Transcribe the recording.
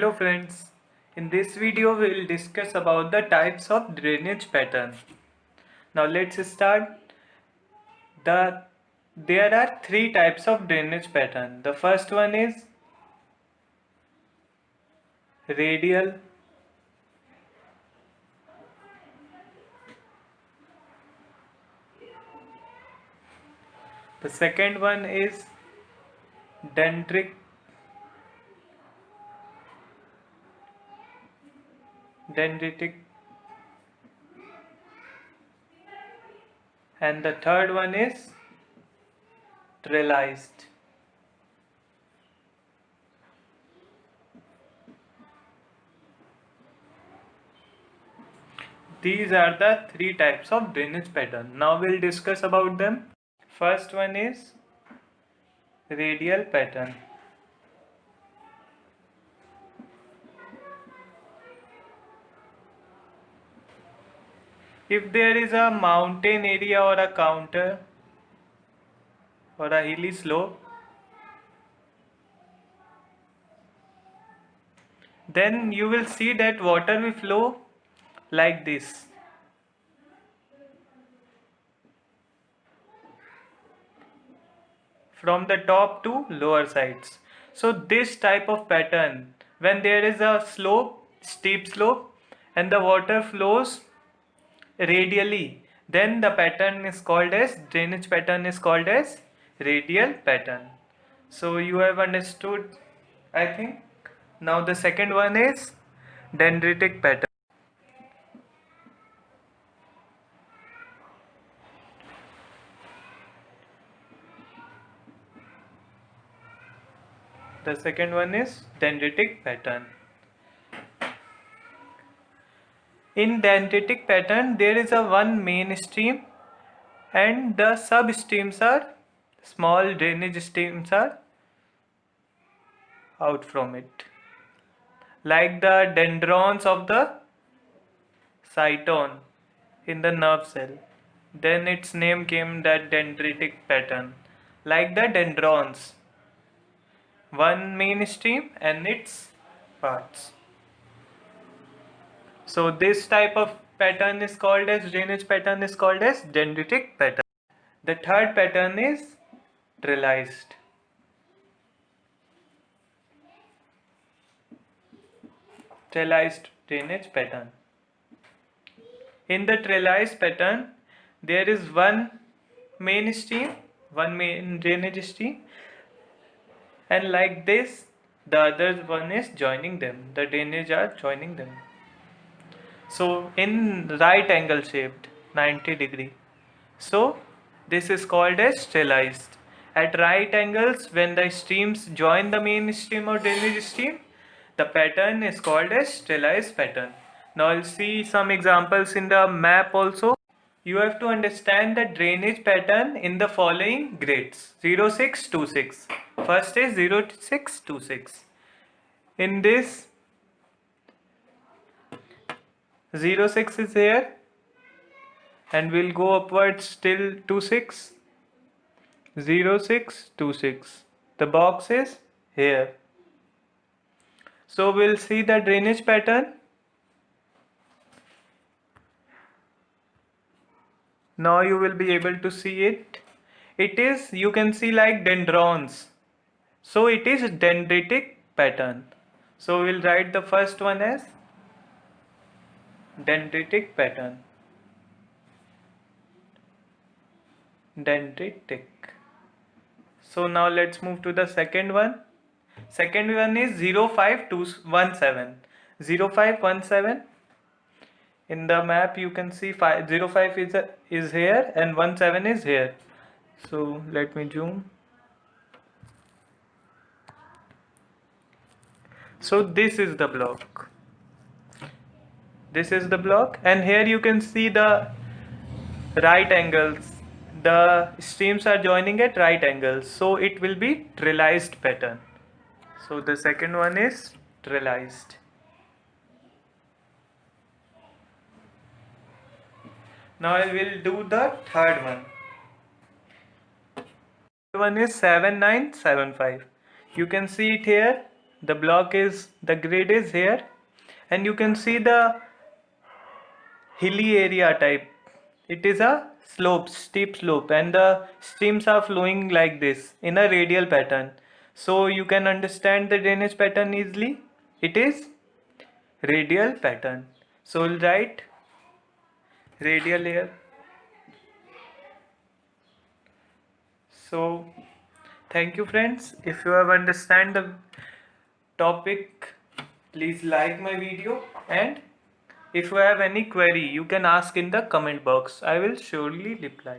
Hello friends, in this video we will discuss about the types of drainage pattern. Now let's start. There are three types of drainage pattern. The first one is radial, the second one is dendritic, dendritic and the third one is trellised. These are the three types of drainage pattern. Now we'll discuss about them. First one is radial pattern. If there is a mountain area or a counter or a hilly slope, then you will see that water will flow like this. From the top to lower sides. So this type of pattern, when there is a slope, steep slope, and the water flows radially, then the pattern is called as drainage pattern is called as radial pattern. So you have understood, I think. Now the second one is dendritic pattern. The second one is dendritic pattern. In dendritic pattern, there is a one main stream and the sub streams are small drainage streams are out from it, like the dendrons of the cytone in the nerve cell. Then its name came that dendritic pattern, like the dendrons, one main stream and its parts. So this type of pattern is called as drainage pattern is called as dendritic pattern. The third pattern is trellised. Trellised drainage pattern. In the trellised pattern, there is one main stream, one main drainage stream, and like this, the other one is joining them. The drainage are joining them. So in right angle shaped 90-degree. So this is called as trellised. At right angles, when the streams join the main stream or drainage stream, the pattern is called as trellised pattern. Now I'll see some examples in the map also. You have to understand the drainage pattern in the following grades 0626. First is 0626. In this 06 is here and we'll go upwards till 26. 0626. The box is here. So we'll see the drainage pattern. Now you will be able to see it. It is, you can see like dendrons. So it is dendritic pattern. So we'll write the first one as dendritic pattern. Dendritic. So now let's move to the second one. Second one is 05217. 0517. In the map you can see 05 is here and 17 is here. So let me zoom. So this is the block. This is the block and here you can see the right angles. The streams are joining at right angles. So it will be trellised pattern. So the second one is trellised. Now I will do the third one. Third one is 7975. You can see it here the block is, the grid is here, and you can see the hilly area type. It is a slope, steep slope, and the streams are flowing like this in a radial pattern. So you can understand the drainage pattern easily. It is radial pattern. So we'll write radial here. So thank you friends. If you have understand the topic, please like my video, and if you have any query you can ask in the comment box. I will surely reply.